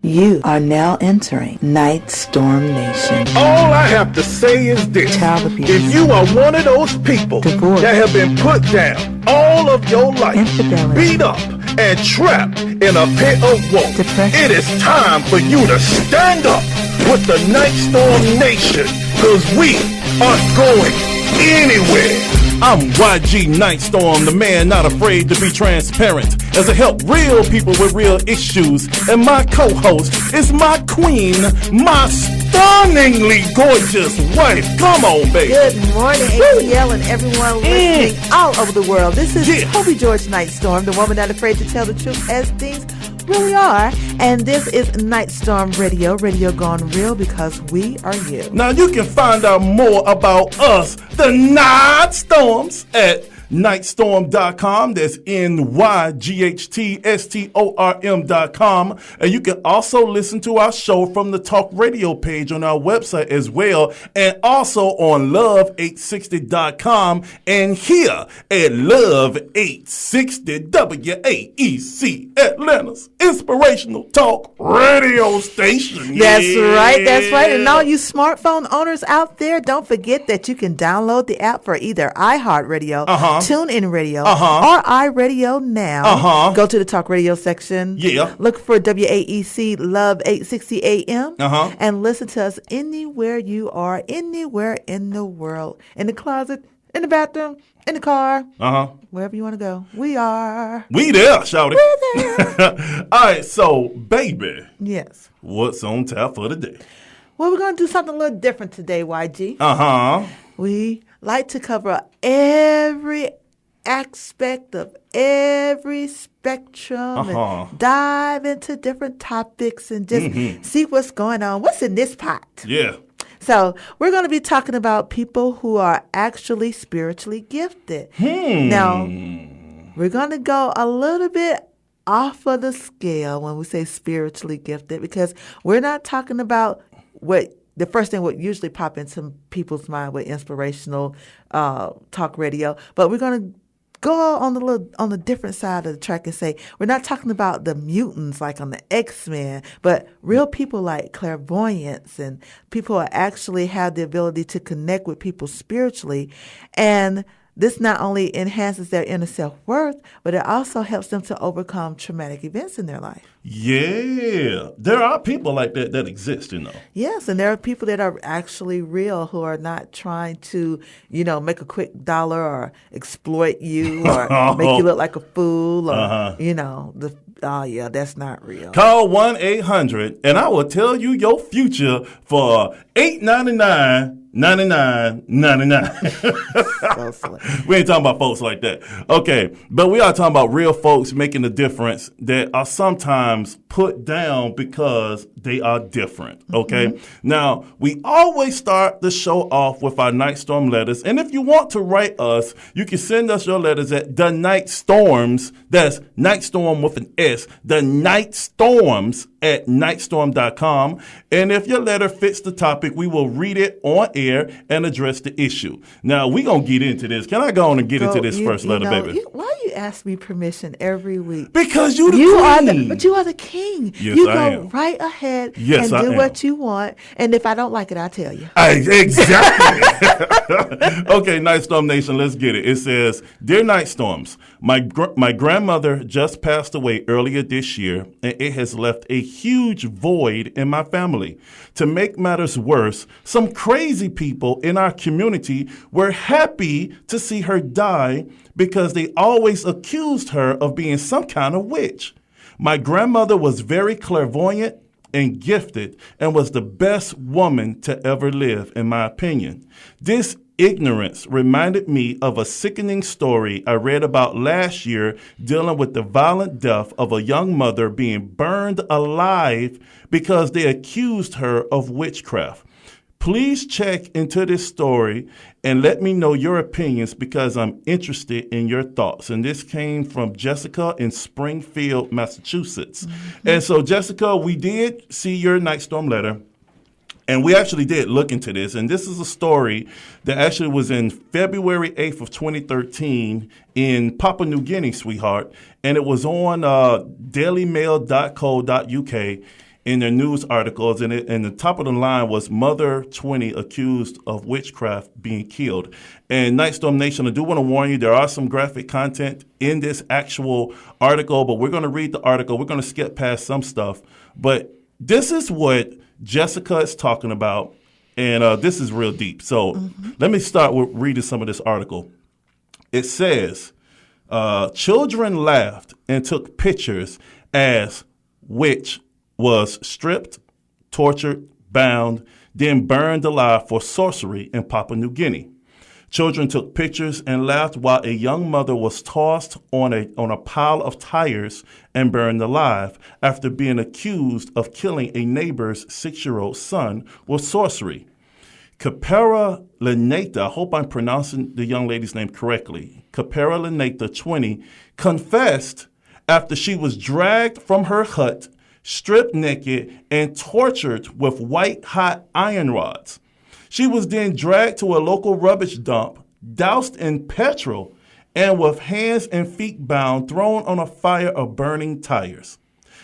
You are now entering Nyghtstorm Nation. All I have to say is this. Child abuse. If you are one of those people Divorce. that have been put down all of your life, Infidelity. beat up and trapped in a pit of woe, Depression. it is time for you to stand up with the Nyghtstorm Nation, because we aren't going anywhere. I'm YG Nyghtstorm, the man not afraid to be transparent, as I help real people with real issues. And my co-host is my queen, my stunningly gorgeous wife. Come on, baby. Good morning, ATL and everyone listening all over the world. This is Toby George Nyghtstorm, the woman not afraid to tell the truth as things really are. And this is Nyghtstorm Radio, radio gone real because we are you. Now you can find out more about us, the Nyghtstorms, at Nyghtstorm.com. That's NYGHTSTORM.com. And you can also listen to our show from the Talk Radio page on our website as well, and also on Love860.com and here at Love 860 WAEC, Atlanta's inspirational talk radio station. That's right, that's right. And all you smartphone owners out there, don't forget that you can download the app for either iHeartRadio, Tunein Radio, or iRadionow. Go to the Talk Radio section. Look for WAEC Love 860 AM and listen to us anywhere you are, anywhere in the world. In the closet, in the bathroom, in the car, wherever you want to go. We there, shouty. We're there. All right, so, baby. Yes. What's on tap for today? Well, we're going to do something a little different today, YG. We like to cover every aspect of every spectrum and dive into different topics and just see what's going on. What's in this pot? Yeah. So we're going to be talking about people who are actually spiritually gifted. Now, we're going to go a little bit off of the scale when we say spiritually gifted, because we're not talking about what the first thing would usually pop into people's mind with inspirational talk radio, but we're going to go on the different side of the track and say we're not talking about the mutants like on the X-Men, but real people like clairvoyants and people who actually have the ability to connect with people spiritually. And this not only enhances their inner self-worth, but it also helps them to overcome traumatic events in their life. Yeah. There are people like that exist, you know. Yes, and there are people that are actually real who are not trying to, make a quick dollar or exploit you or make you look like a fool or, that's not real. Call 1-800 and I will tell you your future for $8.99.99. So silly. We ain't talking about folks like that. Okay, but we are talking about real folks making a difference that are sometimes put down because they are different, okay? Now, we always start the show off with our Nyghtstorm letters, and if you want to write us, you can send us your letters at the Nyghtstorms, that's Nyghtstorm with an S, the Nyghtstorms at Nyghtstorm.com, and if your letter fits the topic, we will read it on air and address the issue. Now, we're going to get into this. Can I go on and get into this first letter, baby? Why you ask me permission every week? Because you queen. But you are the king. Yes, you I go am. right ahead Yes, and I do am. what you want. And if I don't like it, I'll tell you. Exactly. Okay, Nyghtstorm Nation, let's get it. It says, Dear Nyghtstorms, my grandmother just passed away earlier this year, and it has left a huge void in my family. To make matters worse, some crazy people in our community were happy to see her die because they always accused her of being some kind of witch. My grandmother was very clairvoyant and gifted and was the best woman to ever live, in my opinion. This ignorance reminded me of a sickening story I read about last year dealing with the violent death of a young mother being burned alive because they accused her of witchcraft. Please check into this story and let me know your opinions because I'm interested in your thoughts. And this came from Jessica in Springfield, Massachusetts. And so, Jessica, we did see your Nyghtstorm letter. And we actually did look into this, and this is a story that actually was in February 8th of 2013 in Papua New Guinea, sweetheart, and it was on dailymail.co.uk, in their news articles, and the top of the line was Mother 20 accused of witchcraft being killed. And Nightstorm Nation, I do want to warn you, there are some graphic content in this actual article, but we're going to read the article. We're going to skip past some stuff. But this is what Jessica is talking about, and this is real deep. So let me start with reading some of this article. It says, children laughed and took pictures as witch was stripped, tortured, bound, then burned alive for sorcery in Papua New Guinea. Children took pictures and laughed while a young mother was tossed on a pile of tires and burned alive after being accused of killing a neighbor's 6-year-old son with sorcery. Kapera Lenata, I hope I'm pronouncing the young lady's name correctly, Kapera Lenata, 20, confessed after she was dragged from her hut, stripped naked, and tortured with white-hot iron rods. She was then dragged to a local rubbish dump, doused in petrol, and with hands and feet bound, thrown on a fire of burning tires.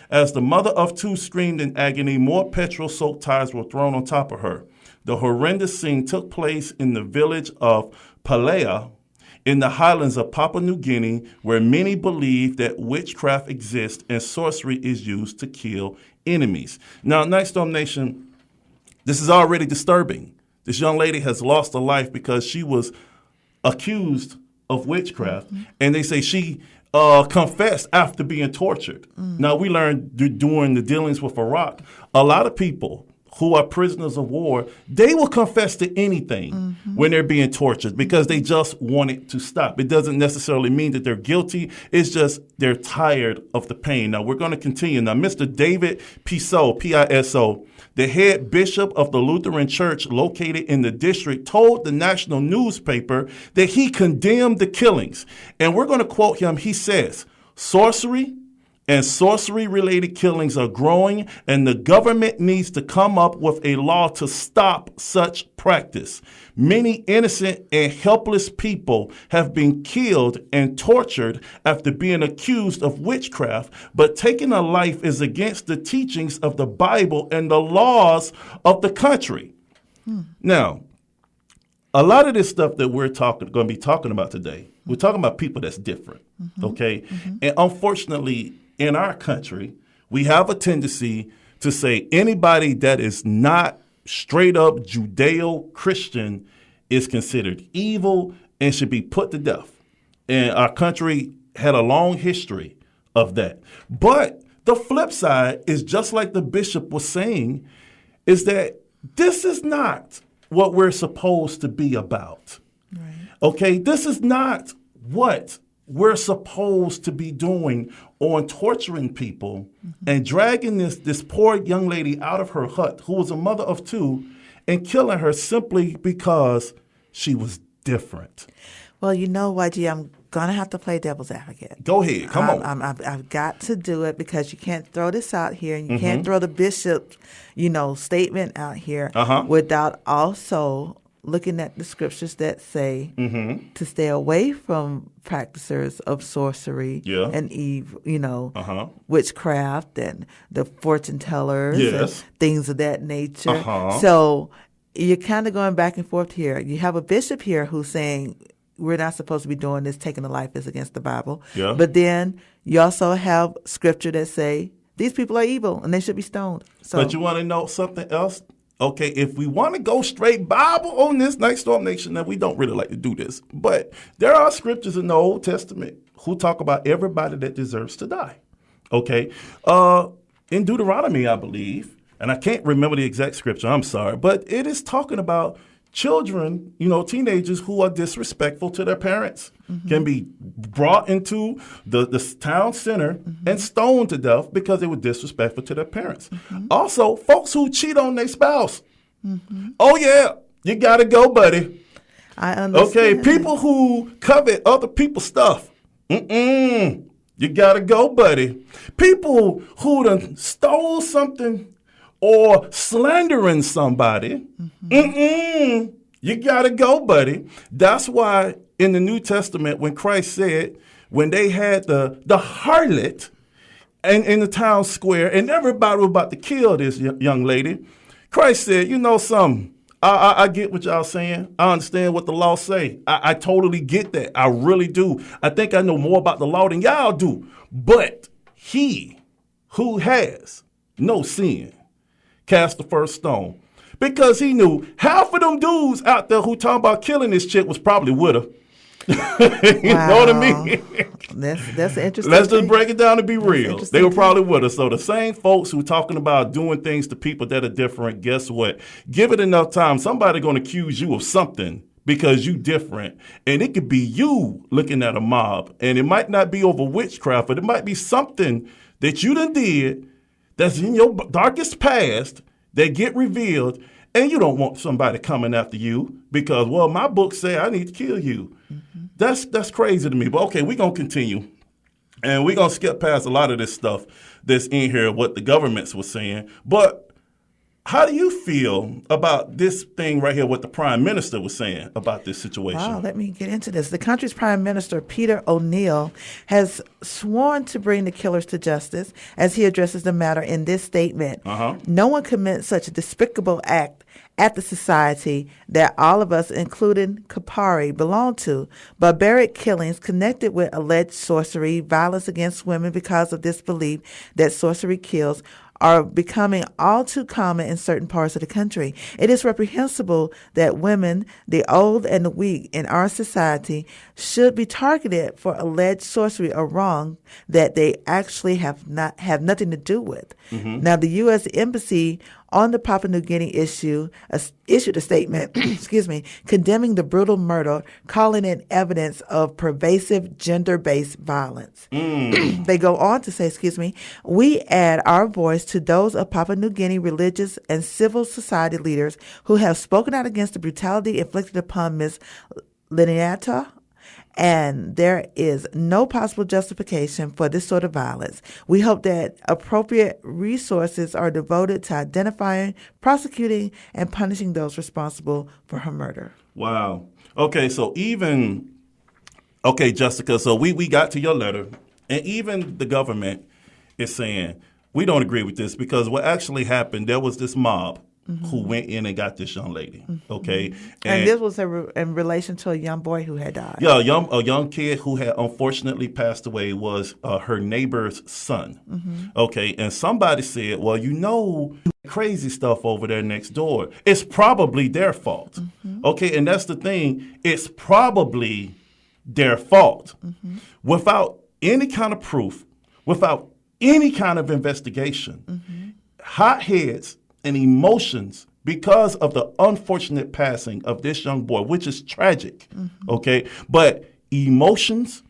As the mother of 2 screamed in agony, more petrol-soaked tires were thrown on top of her. The horrendous scene took place in the village of Palea, in the highlands of Papua New Guinea, where many believe that witchcraft exists and sorcery is used to kill enemies. Now, Nightstorm Nation, this is already disturbing. This young lady has lost a life because she was accused of witchcraft, and they say she confessed after being tortured. Now, we learned during the dealings with Iraq, a lot of people who are prisoners of war, they will confess to anything when they're being tortured because they just want it to stop. It doesn't necessarily mean that they're guilty. It's just they're tired of the pain. Now, we're going to continue. Now, Mr. David Piso, P-I-S-O, the head bishop of the Lutheran Church located in the district, told the national newspaper that he condemned the killings. And we're going to quote him. He says, sorcery and sorcery-related killings are growing, and the government needs to come up with a law to stop such practice. Many innocent and helpless people have been killed and tortured after being accused of witchcraft, but taking a life is against the teachings of the Bible and the laws of the country. Now, a lot of this stuff that we're going to be talking about today, we're talking about people that's different, okay? And unfortunately, in our country, we have a tendency to say anybody that is not straight up Judeo-Christian is considered evil and should be put to death. And our country had a long history of that. But the flip side is just like the bishop was saying, is that this is not what we're supposed to be about. Right. Okay, this is not what we're supposed to be doing on torturing people and dragging this poor young lady out of her hut, who was a mother of 2, and killing her simply because she was different. Well, you know what, G, I'm going to have to play devil's advocate. Go ahead. Come on. I've got to do it because you can't throw this out here and you can't throw the bishop's, statement out here without also looking at the scriptures that say to stay away from practicers of sorcery and witchcraft and the fortune tellers and things of that nature. So you're kind of going back and forth here. You have a bishop here who's saying we're not supposed to be doing this, taking a life is against the Bible. Yeah. But then you also have scripture that say these people are evil and they should be stoned. So, but you want to know something else? Okay, if we want to go straight Bible on this Nightstorm Nation, now we don't really like to do this, but there are scriptures in the Old Testament who talk about everybody that deserves to die. Okay, in Deuteronomy, I believe, and I can't remember the exact scripture, I'm sorry, but it is talking about children, teenagers who are disrespectful to their parents can be brought into the town center and stoned to death because they were disrespectful to their parents. Also, folks who cheat on their spouse. Oh, yeah, you got to go, buddy. I understand. Okay, people who covet other people's stuff. You got to go, buddy. People who done stole something or slandering somebody, you got to go, buddy. That's why in the New Testament, when Christ said, when they had the harlot and in the town square, and everybody was about to kill this young lady. Christ said, you know something, I get what y'all saying. I understand what the law say. I totally get that. I really do. I think I know more about the law than y'all do. But he who has no sin cast the first stone. Because he knew half of them dudes out there who talking about killing this chick was probably with her. You know what I mean? That's interesting. Let's just break it down to be real. They were probably with us. So the same folks who talking about doing things to people that are different, guess what? Give it enough time. Somebody going to accuse you of something because you different. And it could be you looking at a mob. And it might not be over witchcraft, but it might be something that you done did that's in your darkest past that get revealed. And you don't want somebody coming after you because, well, my book say I need to kill you. Mm-hmm. That's crazy to me. But, okay, we're going to continue. And we're going to skip past a lot of this stuff that's in here, what the governments were saying. But how do you feel about this thing right here, what the prime minister was saying about this situation? Wow, let me get into this. The country's prime minister, Peter O'Neill, has sworn to bring the killers to justice as he addresses the matter in this statement. No one commits such a despicable act at the society that all of us, including Kapari, belong to. Barbaric killings connected with alleged sorcery, violence against women because of this belief that sorcery kills, are becoming all too common in certain parts of the country. It is reprehensible that women, the old and the weak in our society, should be targeted for alleged sorcery or wrong that they actually have nothing to do with. Mm-hmm. Now, the U.S. Embassy on the Papua New Guinea issued a statement, condemning the brutal murder, calling it evidence of pervasive gender-based violence. They go on to say, we add our voice to those of Papua New Guinea religious and civil society leaders who have spoken out against the brutality inflicted upon Ms. Liniata, and there is no possible justification for this sort of violence. We hope that appropriate resources are devoted to identifying, prosecuting, and punishing those responsible for her murder. Wow. Okay, so Jessica, so we got to your letter, and even the government is saying, we don't agree with this because what actually happened, there was this mob who went in and got this young lady, okay? And this was in relation to a young boy who had died. Yeah, a young kid who had unfortunately passed away was her neighbor's son, okay? And somebody said, well, you know, crazy stuff over there next door. It's probably their fault, okay? And that's the thing. It's probably their fault. Without any kind of proof, without any kind of investigation, hotheads and emotions because of the unfortunate passing of this young boy, which is tragic, okay? But emotions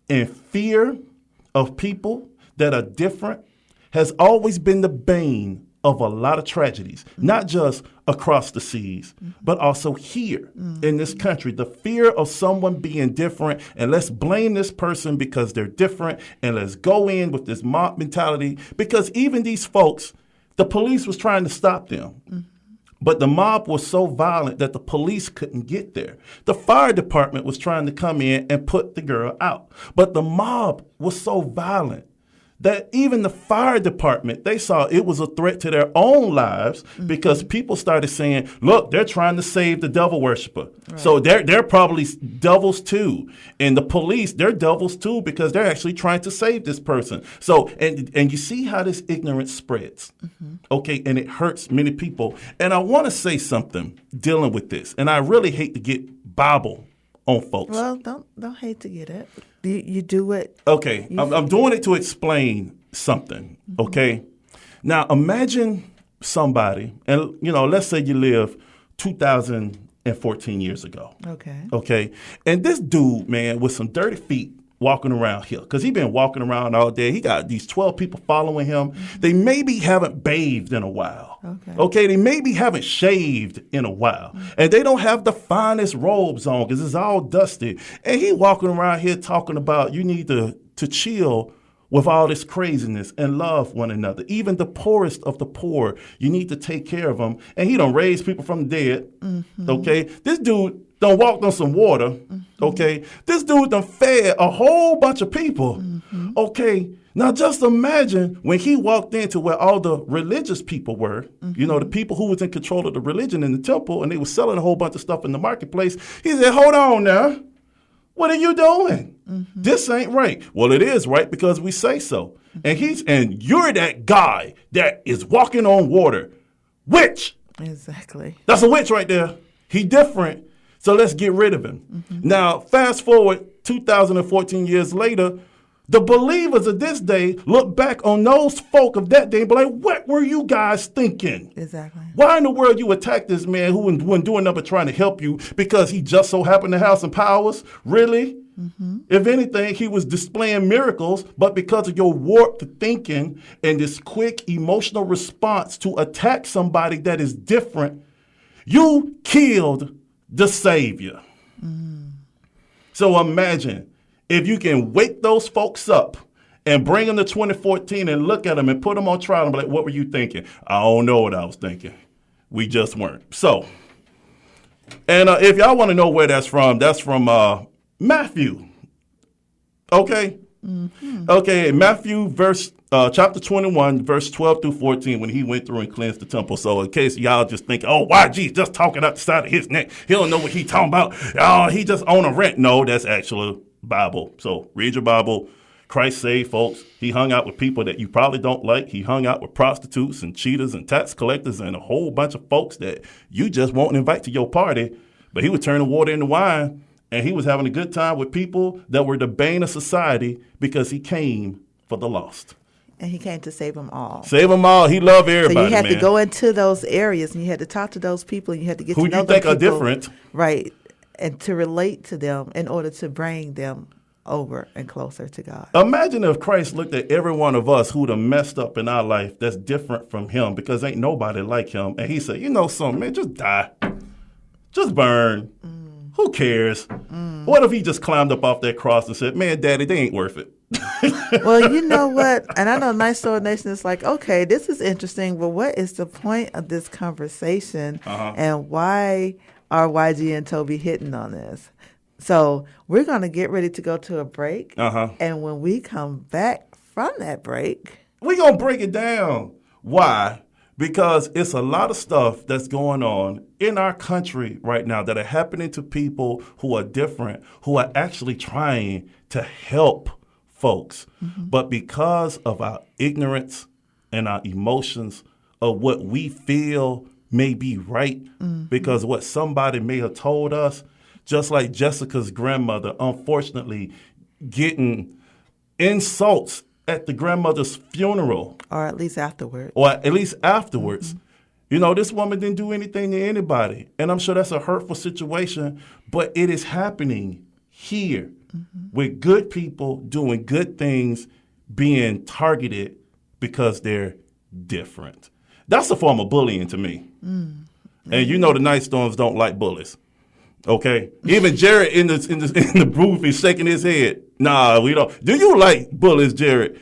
and fear of people that are different has always been the bane of a lot of tragedies, not just across the seas, but also here in this country. The fear of someone being different, and let's blame this person because they're different, and let's go in with this mob mentality, because even these folks, the police was trying to stop them. But the mob was so violent that the police couldn't get there. The fire department was trying to come in and put the girl out. But the mob was so violent that even the fire department, they saw it was a threat to their own lives because people started saying, look, they're trying to save the devil worshiper. Right. So they're probably devils too. And the police, they're devils too because they're actually trying to save this person. So, and you see how this ignorance spreads, okay? And it hurts many people. And I want to say something dealing with this. And I really hate to get Bible on folks. Well, don't hate to get it. You do it. Okay, I'm doing it to explain something, okay? Now, imagine somebody, and, let's say you live 2014 years ago. Okay? And this dude, man, with some dirty feet walking around here, because he's been walking around all day. He got these 12 people following him. They maybe haven't bathed in a while. Okay, they maybe haven't shaved in a while. And they don't have the finest robes on because it's all dusty. And he walking around here talking about you need to chill with all this craziness and love one another. Even the poorest of the poor, you need to take care of them. And he done raised people from the dead. Okay, this dude done walked on some water. Okay, this dude done fed a whole bunch of people. Okay, Now, just imagine when he walked into where all the religious people were, the people who was in control of the religion in the temple, and they were selling a whole bunch of stuff in the marketplace. He said, hold on now. What are you doing? This ain't right. Well, it is right because we say so. And you're that guy that is walking on water. Witch. Exactly. That's a witch right there. He different. So let's get rid of him. Now, fast forward 2014 years later, the believers of this day look back on those folk of that day and be like, what were you guys thinking? Exactly. Why in the world you attack this man who wasn't doing nothing but trying to help you because he just so happened to have some powers? Really? If anything, he was displaying miracles, but because of your warped thinking and this quick emotional response to attack somebody that is different, you killed the Savior. So imagine if you can wake those folks up and bring them to 2014 and look at them and put them on trial and be like, what were you thinking? I don't know what I was thinking. We just weren't. So, and if y'all want to know where that's from Matthew. Okay? Okay, Matthew chapter 21, verse 12 through 14, when he went through and cleansed the temple. So in case y'all just think, oh, YG just talking out the side of his neck. He don't know what he talking about. Oh, he just on a rent. No, that's actually Bible. So read your Bible. Christ saved folks. He hung out with people that you probably don't like. He hung out with prostitutes and cheaters and tax collectors and a whole bunch of folks that you just won't invite to your party. But he would turn the water into wine, and he was having a good time with people that were the bane of society because he came for the lost. And he came to save them all. Save them all. He loved everybody, So you had man. to go into those areas, and you had to talk to those people, and you had to get Who to know you think them are different. Right. And to relate to them in order to bring them over and closer to God. Imagine if Christ looked at every one of us who'd have messed up in our life that's different from him because ain't nobody like him. And he said, you know something, man, just die. Just burn. Who cares? What if he just climbed up off that cross and said, man, daddy, they ain't worth it. Well, you know what? And I know Nyghtstorm Nation is like, okay, this is interesting, but what is the point of this conversation and why are YG and Toby hitting on this? So we're going to get ready to go to a break. And when we come back from that break, we're going to break it down. Why? Because it's a lot of stuff that's going on in our country right now that are happening to people who are different, who are actually trying to help folks. But because of our ignorance and our emotions of what we feel may be right, because what somebody may have told us, just like Jessica's grandmother, unfortunately, getting insults at the grandmother's funeral. Or at least afterwards. You know, this woman didn't do anything to anybody. And I'm sure that's a hurtful situation, but it is happening here with good people doing good things being targeted because they're different. That's a form of bullying to me. And you know the Nyghtstorms don't like bullies. Okay? Even Jared in the booth is shaking his head. Nah, we don't. Do you like bullies, Jared?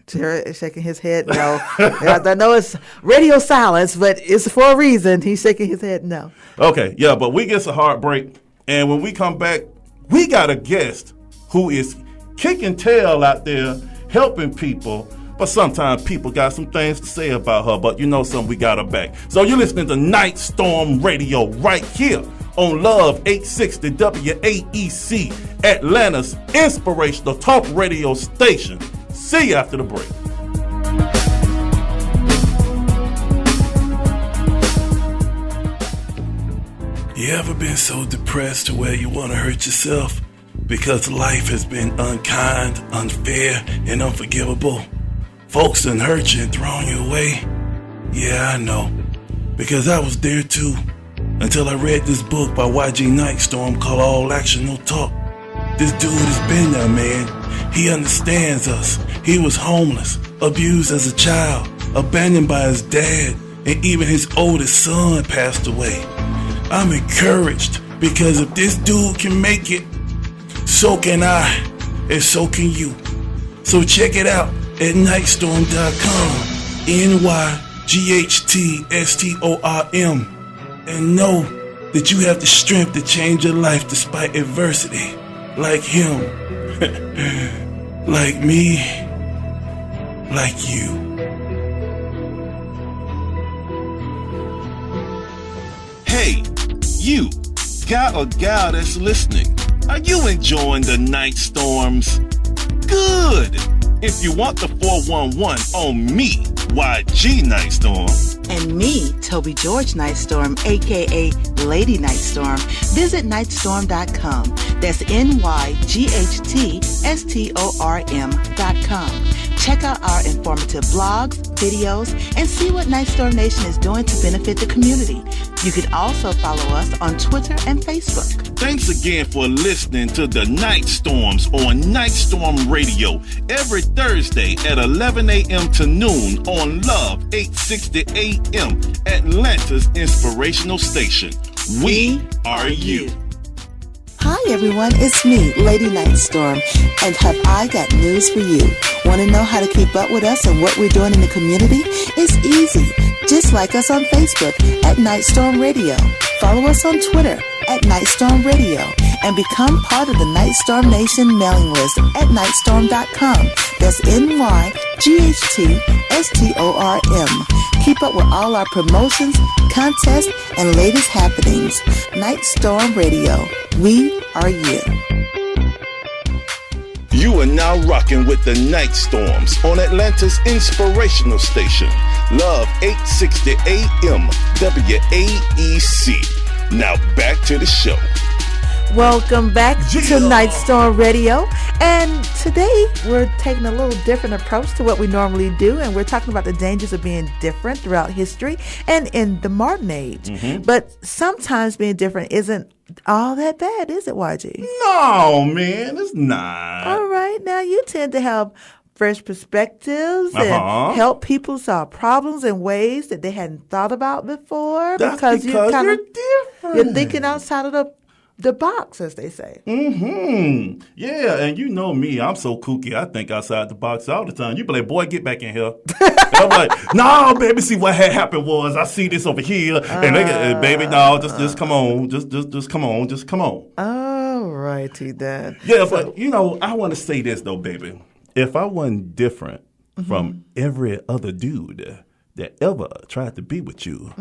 Jared is shaking his head no. I know it's radio silence, but it's for a reason. He's shaking his head no. Okay, yeah, but we get a hard break. And when we come back, we got a guest who is kicking tail out there, helping people. But sometimes people got some things to say about her. But you know something, we got her back. So you're listening to Nyghtstorm Radio right here on Love 860 WAEC, Atlanta's inspirational talk radio station. See you after the break. You ever been so depressed to where you want to hurt yourself because life has been unkind, unfair, and unforgivable? Folks done hurt you and thrown you away. Yeah, I know, because I was there too. Until I read this book by YG Nyghtstorm called All Action No Talk. This dude has been there, man. He understands us. He was homeless, abused as a child, abandoned by his dad, and even his oldest son passed away. I'm encouraged because if this dude can make it, so can I, and so can you. So check it out at Nyghtstorm.com, NYGHTSTORM. And know that you have the strength to change your life despite adversity. Like him. Like me. like you. Hey, you, guy or gal that's listening, are you enjoying the night storms? Good! If you want the 411 on me, YG Nightstorm, And me, Toby George Nightstorm, a.k.a. Lady Nightstorm, visit Nyghtstorm.com. That's NYGHTSTORM.com. Check out our informative blogs, videos, and see what Nightstorm Nation is doing to benefit the community. You can also follow us on Twitter and Facebook. Thanks again for listening to the Night Storms on Nyghtstorm Radio every Thursday at 11 a.m. to noon on Love 860 a.m. Atlanta's inspirational station. We are you. Hi everyone, it's me, Lady Nightstorm, and have I got news for you. Want to know how to keep up with us and what we're doing in the community? It's easy. Just like us on Facebook at Nyghtstorm Radio. Follow us on Twitter at Nyghtstorm Radio and become part of the Nyghtstorm Nation mailing list at Nyghtstorm.com. That's NYGHTSTORM. Keep up with all our promotions, contests, and latest happenings. Nyghtstorm Radio. We are you. You are now rocking with the Night Storms on Atlanta's inspirational station, Love 860 AM WAEC. Now back to the show. Welcome back to Nyghtstorm Radio. And today we're taking a little different approach to what we normally do. And we're talking about the dangers of being different throughout history and in the modern age. Mm-hmm. But sometimes being different isn't all that bad, is it, YG? No, man, it's not. All right. Now, you tend to have fresh perspectives and help people solve problems in ways that they hadn't thought about before. That's because you're different. You're thinking outside of the box, as they say. Mm-hmm. Yeah, and you know me, I'm so kooky. I think outside the box all the time. You be like, boy, get back in here. And I'm like, no, baby, see what had happened was I see this over here. And they get, baby, no, just come on. Just come on. Just come on. All righty then. Yeah, so, but, you know, I want to say this, though, baby. If I wasn't different from every other dude that ever tried to be with you,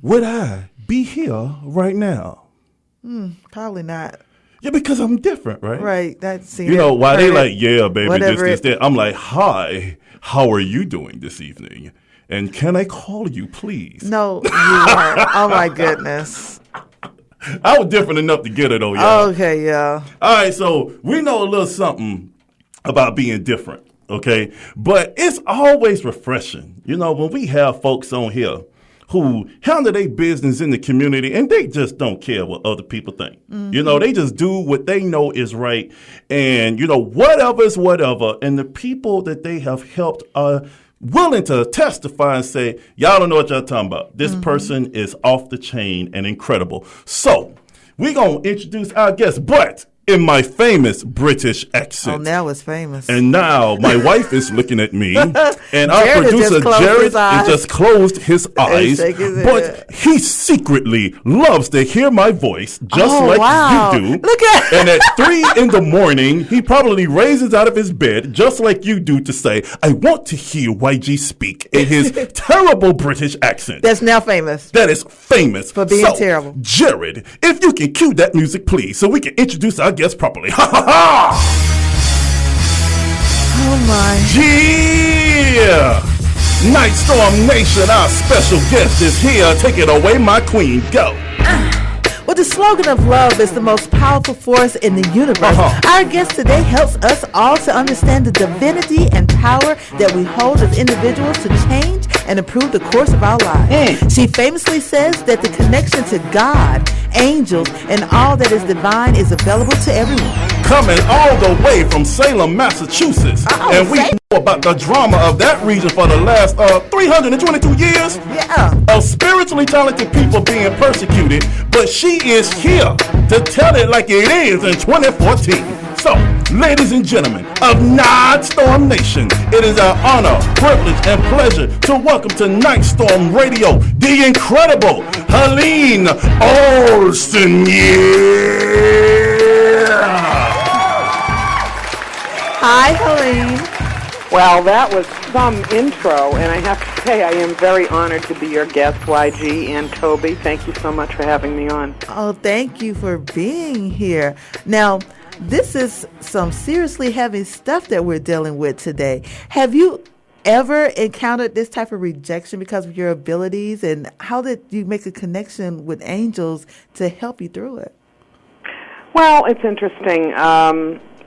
would I be here right now? Probably not. Yeah, because I'm different, right? Right. That's you know why they like, yeah, baby, this, that. I'm like, hi, how are you doing this evening? And can I call you, please? No, you weren't. Oh my goodness. I was different enough to get it, though, y'all. Okay, yeah. All right, so we know a little something about being different, okay? But it's always refreshing, you know, when we have folks on here who handle their business in the community and they just don't care what other people think. Mm-hmm. You know, they just do what they know is right. And, you know, whatever is whatever. And the people that they have helped are willing to testify and say, y'all don't know what y'all talking about. This person is off the chain and incredible. So we're going to introduce our guest, but in my famous British accent. Oh, now it's famous. And now my wife is looking at me, and our producer Jared has just closed his eyes, but he secretly loves to hear my voice just like you do. Look at and at 3 a.m, he probably raises out of his bed just like you do to say, I want to hear YG speak in his terrible British accent. That's now famous. That is famous. For being terrible. Jared, if you can cue that music, please, so we can introduce our guest properly. Ha ha ha! Oh my. Yeah! Nyghtstorm Nation, our special guest is here. Take it away, my queen. Go. Well, the slogan of love is the most powerful force in the universe. Our guest today helps us all to understand the divinity and power that we hold as individuals to change and improve the course of our lives. She famously says that the connection to God, angels, and all that is divine is available to everyone. Coming all the way from Salem, Massachusetts. And we know about the drama of that region for the last 322 years. Yeah. Of spiritually talented people being persecuted. But she is here to tell it like it is in 2014. So, ladies and gentlemen of Nyghtstorm Nation, it is our honor, privilege, and pleasure to welcome to Nyghtstorm Radio the incredible Helene Olsen. Hi, Helene. Well, that was some intro, and I have to say I am very honored to be your guest, YG and Toby. Thank you so much for having me on. Oh, thank you for being here. Now, this is some seriously heavy stuff that we're dealing with today. Have you ever encountered this type of rejection because of your abilities, and how did you make a connection with angels to help you through it? Well, it's interesting.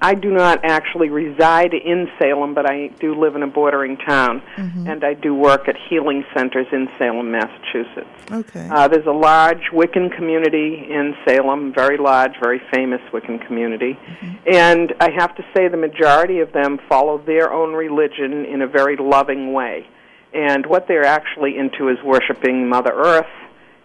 I do not actually reside in Salem, but I do live in a bordering town, and I do work at healing centers in Salem, Massachusetts. Okay. There's a large Wiccan community in Salem, very large, very famous Wiccan community, and I have to say the majority of them follow their own religion in a very loving way, and what they're actually into is worshiping Mother Earth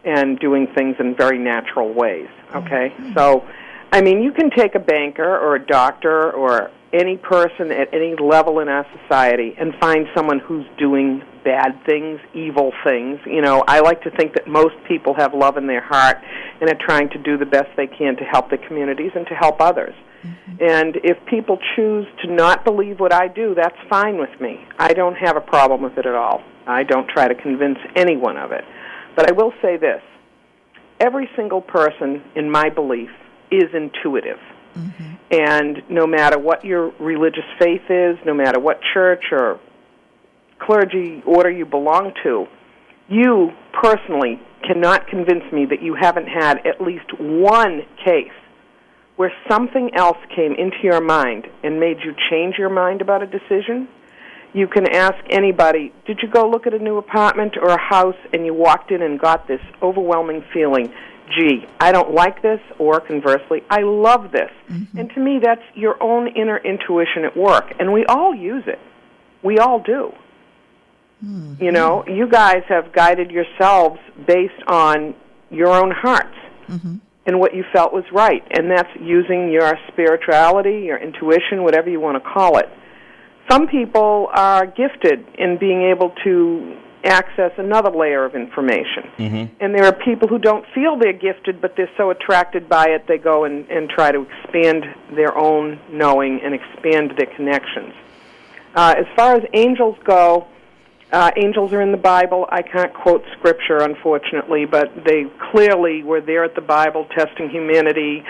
and doing things in very natural ways, okay? So, I mean, you can take a banker or a doctor or any person at any level in our society and find someone who's doing bad things, evil things. You know, I like to think that most people have love in their heart and are trying to do the best they can to help their communities and to help others. And if people choose to not believe what I do, that's fine with me. I don't have a problem with it at all. I don't try to convince anyone of it. But I will say this. Every single person, in my belief, is intuitive. And no matter what your religious faith is, no matter what church or clergy order you belong to, you personally cannot convince me that you haven't had at least one case where something else came into your mind and made you change your mind about a decision. You can ask anybody, did you go look at a new apartment or a house and you walked in and got this overwhelming feeling, gee, I don't like this, or conversely, I love this. And to me, that's your own inner intuition at work, and we all use it. We all do. You know, you guys have guided yourselves based on your own hearts and what you felt was right, and that's using your spirituality, your intuition, whatever you want to call it. Some people are gifted in being able to access another layer of information. And there are people who don't feel they're gifted, but they're so attracted by it, they go and try to expand their own knowing and expand their connections. As far as angels go, angels are in the Bible. I can't quote scripture, unfortunately, but they clearly were there at the Bible testing humanity,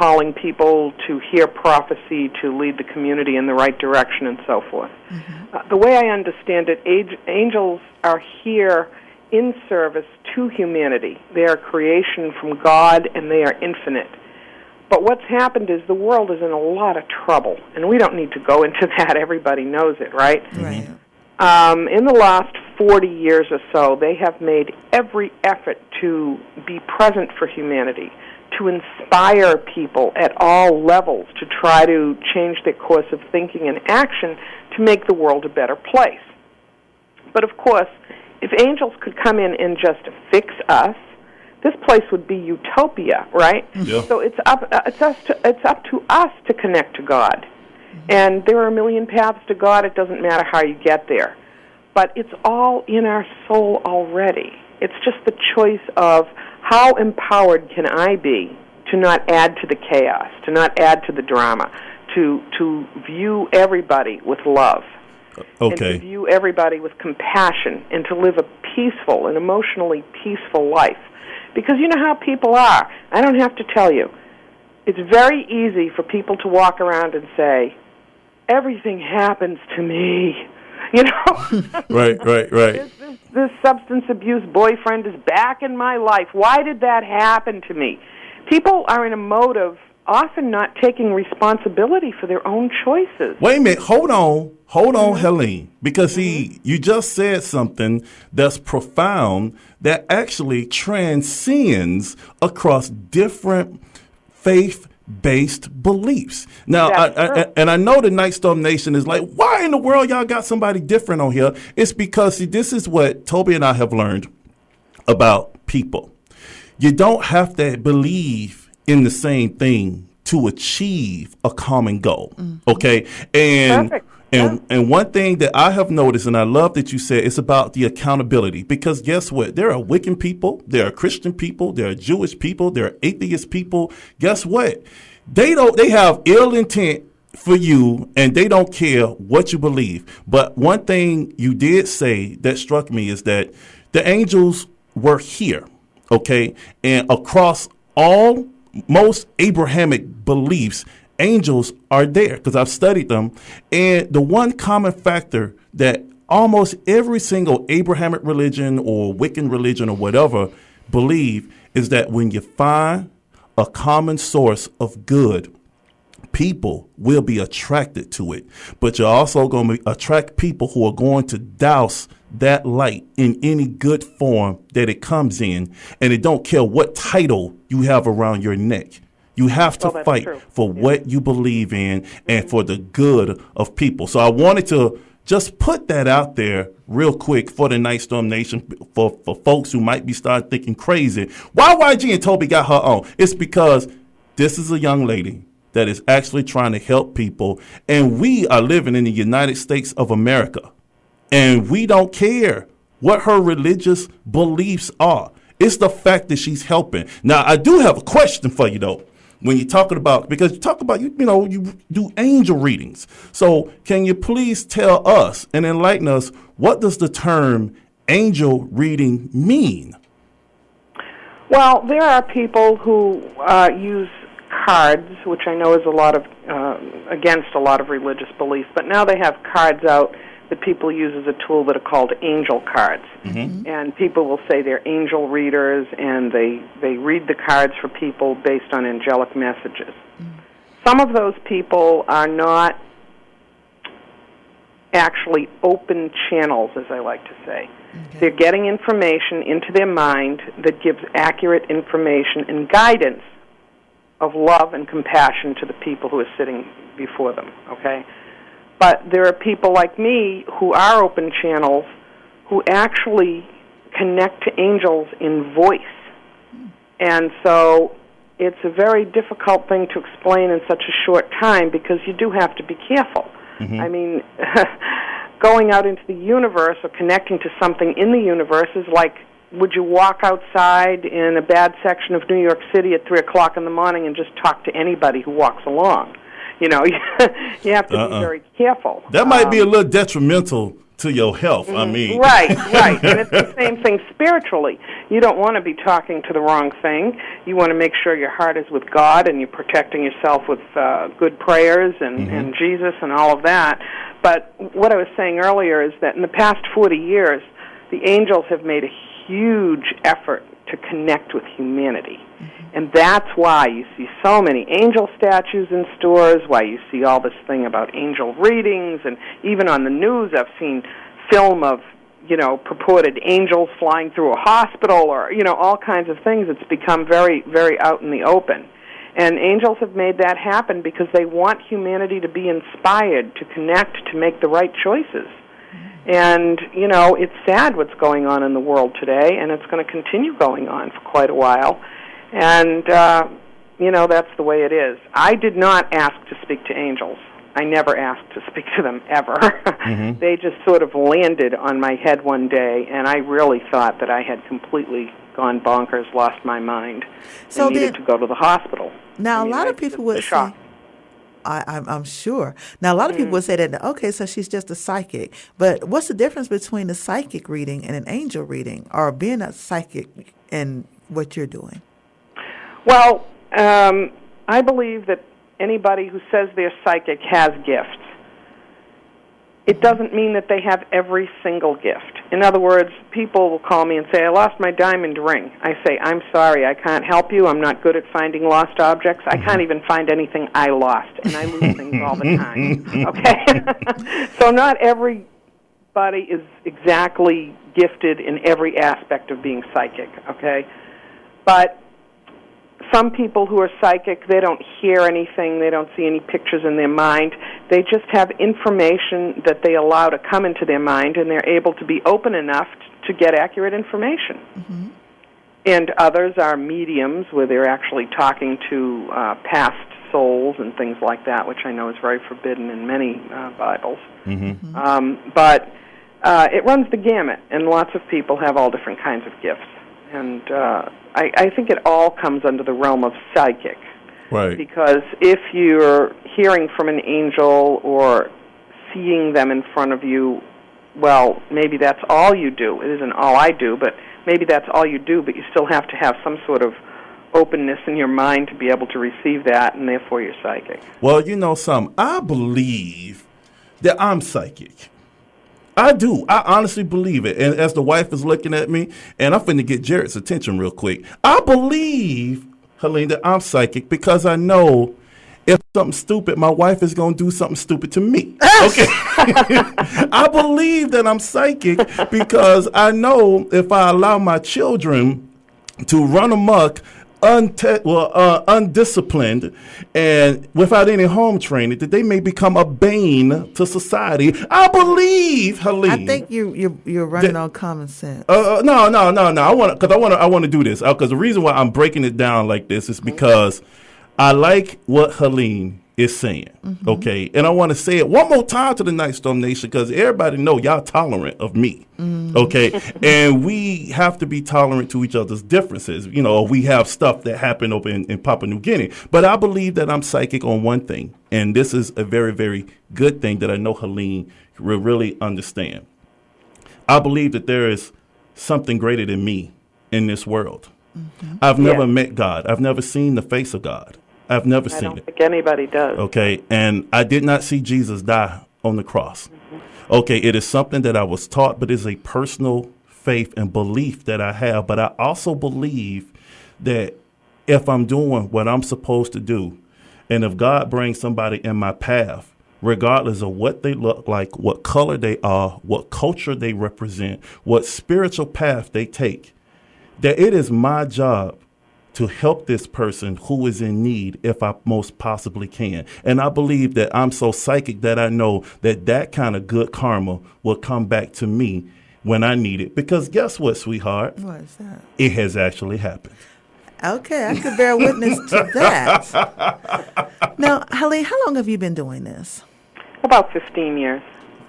calling people to hear prophecy, to lead the community in the right direction, and so forth. The way I understand it, angels are here in service to humanity. They are creation from God, and they are infinite. But what's happened is the world is in a lot of trouble, and we don't need to go into that. Everybody knows it, right? Right. In the last 40 years or so, they have made every effort to be present for humanity, to inspire people at all levels to try to change their course of thinking and action to make the world a better place. But of course, if angels could come in and just fix us, this place would be utopia, right? Yeah. So it's up to us to connect to God. And there are a million paths to God. It doesn't matter how you get there. But it's all in our soul already. It's just the choice of how empowered can I be to not add to the chaos, to not add to the drama, to view everybody with love. And to view everybody with compassion, and to live a peaceful and emotionally peaceful life. Because you know how people are. I don't have to tell you. It's very easy for people to walk around and say, everything happens to me. You know? Right. This substance abuse boyfriend is back in my life. Why did that happen to me? People are in a mode of often not taking responsibility for their own choices. Wait a minute. Hold on, Helene. Because, see, you just said something that's profound that actually transcends across different faith-based beliefs. Now, I know the Nyghtstorm Nation is like, why in the world y'all got somebody different on here? It's because, see, this is what Toby and I have learned about people. You don't have to believe in the same thing to achieve a common goal, okay? And one thing that I have noticed, and I love that you said, it's about the accountability. Because guess what? There are Wiccan people, there are Christian people, there are Jewish people, there are atheist people. Guess what? They have ill intent for you, and they don't care what you believe. But one thing you did say that struck me is that the angels were here, okay? And across most Abrahamic beliefs, angels are there because I've studied them. And the one common factor that almost every single Abrahamic religion or Wiccan religion or whatever believe is that when you find a common source of good, people will be attracted to it. But you're also going to attract people who are going to douse that light in any good form that it comes in. And it don't care what title you have around your neck. You have to fight for what you believe in and for the good of people. So I wanted to just put that out there real quick for the Nightstorm Nation, for folks who might be starting thinking crazy. Why YG and Toby got her own? It's because this is a young lady that is actually trying to help people. And we are living in the United States of America. And we don't care what her religious beliefs are. It's the fact that she's helping. Now, I do have a question for you, though. When you're talking about, because you talk about, you do angel readings. So can you please tell us and enlighten us, what does the term angel reading mean? Well, there are people who use cards, which I know is a lot of against a lot of religious beliefs, but now they have cards out that people use as a tool that are called angel cards. Mm-hmm. And people will say they're angel readers, and they read the cards for people based on angelic messages. Mm-hmm. Some of those people are not actually open channels, as I like to say. Okay. They're getting information into their mind that gives accurate information and guidance of love and compassion to the people who are sitting before them, okay? But there are people like me who are open channels who actually connect to angels in voice. And so it's a very difficult thing to explain in such a short time because you do have to be careful. Mm-hmm. I mean, going out into the universe or connecting to something in the universe is like, would you walk outside in a bad section of New York City at 3 o'clock in the morning and just talk to anybody who walks along? You know, you have to be very careful. That might be a little detrimental to your health, I mean. Right. And it's the same thing spiritually. You don't want to be talking to the wrong thing. You want to make sure your heart is with God and you're protecting yourself with good prayers and Jesus and all of that. But what I was saying earlier is that in the past 40 years, the angels have made a huge effort to connect with humanity. And that's why you see so many angel statues in stores, why you see all this thing about angel readings, and even on the news I've seen film of, purported angels flying through a hospital or, all kinds of things. It's become very, very out in the open. And angels have made that happen because they want humanity to be inspired, to connect, to make the right choices. And, it's sad what's going on in the world today, and it's going to continue going on for quite a while. And, that's the way it is. I did not ask to speak to angels. I never asked to speak to them, ever. Mm-hmm. They just sort of landed on my head one day, and I really thought that I had completely gone bonkers, lost my mind, and needed to go to the hospital. Now, a lot of people would say, I'm sure. Now, a lot of people would say that, okay, so she's just a psychic. But what's the difference between a psychic reading and an angel reading, or being a psychic and what you're doing? Well, I believe that anybody who says they're psychic has gifts. It doesn't mean that they have every single gift. In other words, people will call me and say, I lost my diamond ring. I say, I'm sorry, I can't help you. I'm not good at finding lost objects. I can't even find anything I lost, and I lose things all the time. Okay? So not everybody is exactly gifted in every aspect of being psychic, okay? But some people who are psychic, they don't hear anything, they don't see any pictures in their mind. They just have information that they allow to come into their mind, and they're able to be open enough to get accurate information. Mm-hmm. And others are mediums, where they're actually talking to past souls and things like that, which I know is very forbidden in many Bibles. Mm-hmm. But it runs the gamut, and lots of people have all different kinds of gifts. And I think it all comes under the realm of psychic. Right. Because if you're hearing from an angel or seeing them in front of you, well, maybe that's all you do. It isn't all I do, but maybe that's all you do, but you still have to have some sort of openness in your mind to be able to receive that, and therefore you're psychic. Well, you know something. I believe that I'm psychic. I do. I honestly believe it. And as the wife is looking at me, and I'm finna get Jared's attention real quick, I believe, Helene, that I'm psychic because I know if something stupid, my wife is going to do something stupid to me. Okay? I believe that I'm psychic because I know if I allow my children to run amok, undisciplined, and without any home training, that they may become a bane to society. I believe, Helene. I think you're running on common sense. No. I want to do this because the reason why I'm breaking it down like this is because I like what Helene is saying. Okay, and I want to say it one more time to the Nightstorm Nation because everybody know y'all tolerant of me. Okay, and we have to be tolerant to each other's differences. You know, we have stuff that happened over in Papua New Guinea, but I believe that I'm psychic on one thing, and this is a very, very good thing that I know Helene will really understand. I believe that there is something greater than me in this world. I've never met God. I've never seen the face of God. I've never seen it. I don't think anybody does. Okay, and I did not see Jesus die on the cross. Okay, it is something that I was taught, but it's a personal faith and belief that I have. But I also believe that if I'm doing what I'm supposed to do, and if God brings somebody in my path, regardless of what they look like, what color they are, what culture they represent, what spiritual path they take, that it is my job to help this person who is in need if I most possibly can. And I believe that I'm so psychic that I know that that kind of good karma will come back to me when I need it. Because guess what, sweetheart? What is that? It has actually happened. Okay, I could bear witness to that. Now, Helene, how long have you been doing this? About 15 years.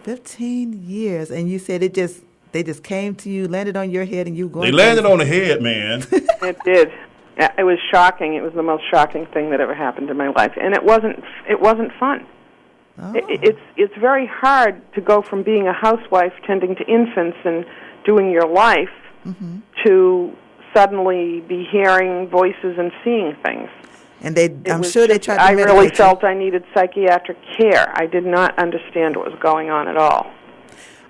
15 years. And you said they just came to you, landed on your head, and you going. They landed on the head, man. It did. It was shocking. It was the most shocking thing that ever happened in my life, and it wasn't fun. Oh. It's very hard to go from being a housewife tending to infants and doing your life to suddenly be hearing voices and seeing things. And I'm sure they tried to I medicate really you. felt I needed psychiatric care. I did not understand what was going on at all.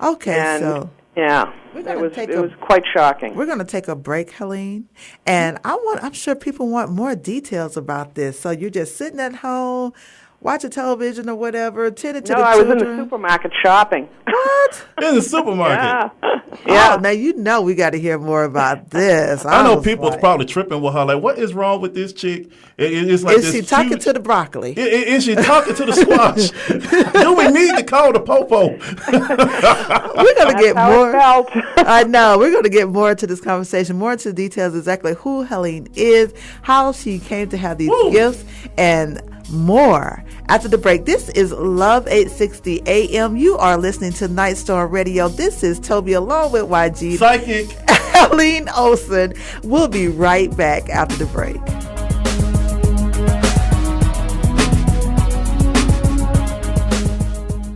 Okay, And so yeah, it was quite shocking. we're going to take a break, Helene, and I'm sure people want more details about this. So you're just sitting at home, watching television or whatever, tending to the I children. was in the supermarket shopping. What? In the supermarket. Yeah. Oh, now you know we got to hear more about this. I know was people's like, probably tripping with her, like, what is wrong with this chick? It's like Is this she talking huge- to the broccoli? Is she talking to the squash? Do we need to call the popo? We're going to get How more. it felt. I know. We're going to get more into this conversation, more into the details, exactly who Helene is, how she came to have these gifts, and more after the break. This is Love 860 AM. You are listening to Nightstorm Radio. This is Toby along with YG. Psychic. Helene Olsen. We'll be right back after the break.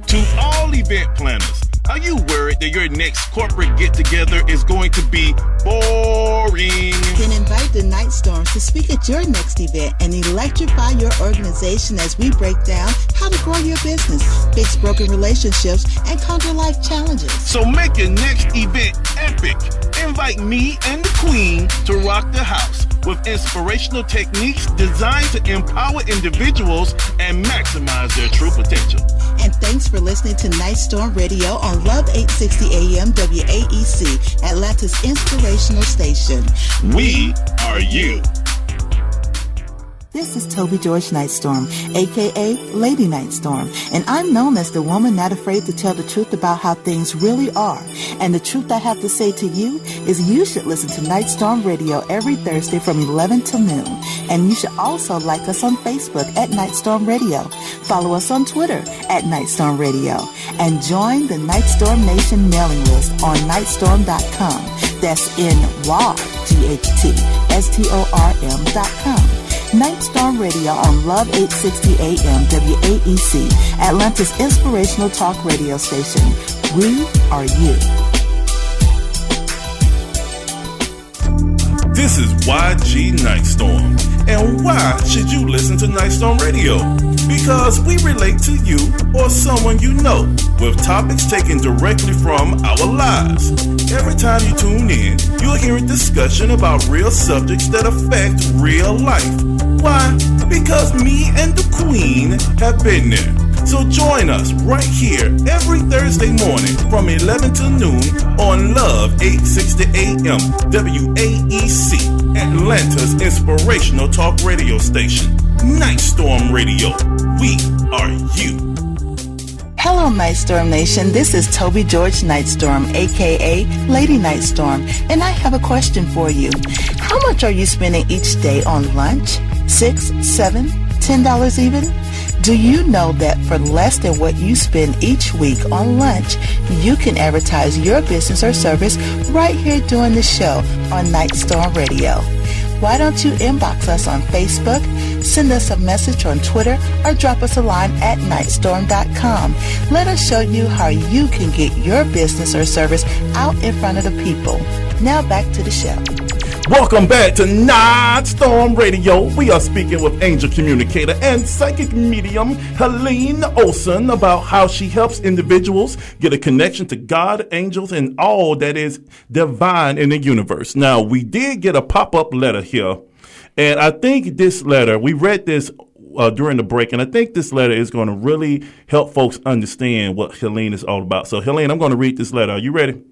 To all event planners, are you worried that your next corporate get-together is going to be boring? Then invite the Nyghtstorms to speak at your next event and electrify your organization as we break down how to grow your business, fix broken relationships, and conquer life challenges. So make your next event epic. Invite me and the Queen to rock the house with inspirational techniques designed to empower individuals and maximize their true potential. And thanks for listening to Nightstorm Radio on Love 860 AM WAEC, Atlanta's inspirational station. We are you. This is Toby George Nightstorm, a.k.a. Lady Nightstorm, and I'm known as the woman not afraid to tell the truth about how things really are. And the truth I have to say to you is you should listen to Nightstorm Radio every Thursday from 11 to noon. And you should also like us on Facebook at Nightstorm Radio. Follow us on Twitter at Nightstorm Radio. And join the Nightstorm Nation mailing list on Nightstorm.com. That's NYGHTSTORM.com. Nightstorm Radio on Love 860 AM WAEC, Atlanta's inspirational talk radio station. We are you. This is YG Nightstorm. And why should you listen to Nightstorm Radio? Because we relate to you or someone you know with topics taken directly from our lives. Every time you tune in, you'll hear a discussion about real subjects that affect real life. Why? Because me and the Queen have been there. So join us right here every Thursday morning from 11 to noon on Love 860 AM WAEC, Atlanta's inspirational talk radio station. Nightstorm Radio. We are you. Hello, Nightstorm Nation. This is Toby George Nightstorm, a.k.a. Lady Nightstorm, and I have a question for you. How much are you spending each day on lunch? $6, $7, $10 even? Do you know that for less than what you spend each week on lunch, you can advertise your business or service right here during the show on Nightstorm Radio? Why don't you inbox us on Facebook, send us a message on Twitter, or drop us a line at nightstorm.com. Let us show you how you can get your business or service out in front of the people. Now back to the show. Welcome back to Nyghtstorm Radio. We are speaking with angel communicator and psychic medium Helene Olsen about how she helps individuals get a connection to God, angels, and all that is divine in the universe. Now, we did get a pop-up letter here, and I think this letter, we read this during the break, and I think this letter is going to really help folks understand what Helene is all about. So, Helene, I'm going to read this letter. Are you ready?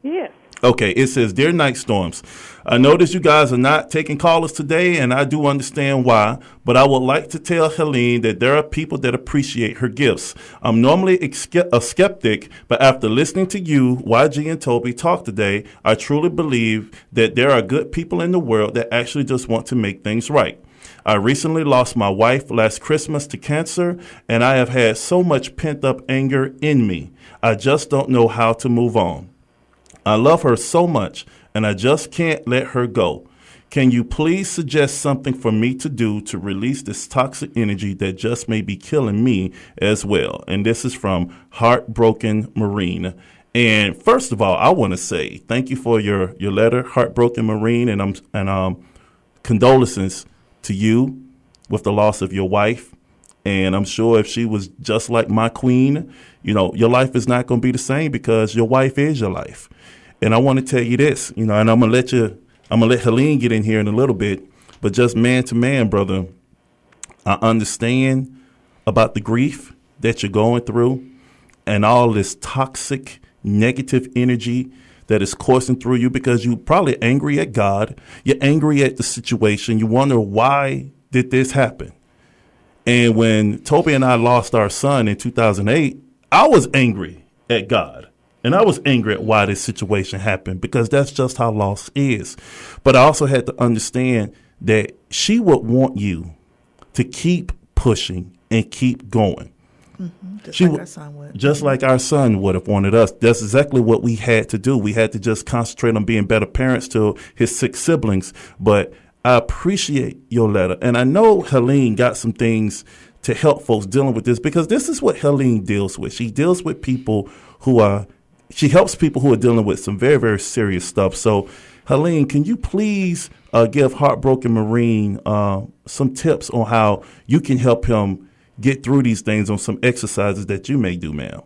Yes. Okay, it says, Dear Nightstorms, I notice you guys are not taking callers today, and I do understand why, but I would like to tell Helene that there are people that appreciate her gifts. I'm normally a skeptic, but after listening to you, YG and Toby talk today, I truly believe that there are good people in the world that actually just want to make things right. I recently lost my wife last Christmas to cancer, and I have had so much pent-up anger in me. I just don't know how to move on. I love her so much, and I just can't let her go. Can you please suggest something for me to do to release this toxic energy that just may be killing me as well? And this is from Heartbroken Marine. And first of all, I want to say thank you for your letter, Heartbroken Marine, and condolences to you with the loss of your wife. And I'm sure if she was just like my queen, you know, your life is not going to be the same because your wife is your life. And I want to tell you this, you know, and I'm going to let Helene get in here in a little bit, but just man to man, brother, I understand about the grief that you're going through and all this toxic, negative energy that is coursing through you because you're probably angry at God. You're angry at the situation. You wonder, why did this happen? And when Toby and I lost our son in 2008, I was angry at God. And I was angry at why this situation happened because that's just how loss is. But I also had to understand that she would want you to keep pushing and keep going. Mm-hmm. Our son would. Just like our son would have wanted us. That's exactly what we had to do. We had to just concentrate on being better parents to his 6 siblings. But I appreciate your letter. And I know Helene got some things to help folks dealing with this because this is what Helene deals with. She deals with people she helps people who are dealing with some very, very serious stuff. So, Helene, can you please give Heartbroken Marine some tips on how you can help him get through these things on some exercises that you may do, ma'am?